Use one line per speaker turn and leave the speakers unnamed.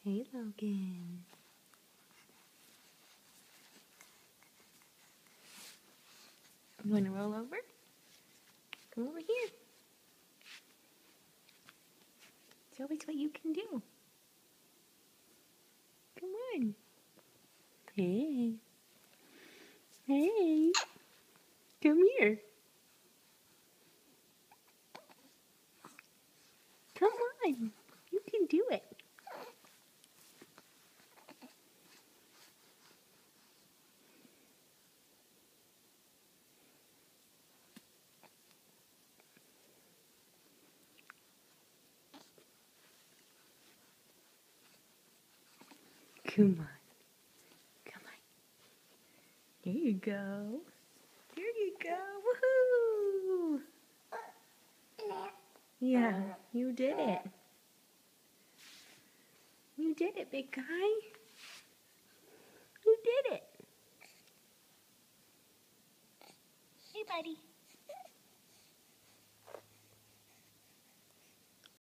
Hey, Logan. You want to roll over? Come over here. Show us what you can do. Come on. Hey. Hey. Come here. Come on. You can do it. Come on. Come on. There you go. There you go. Woohoo! Yeah, you did it. You did it, big guy. You did it.
Hey, buddy.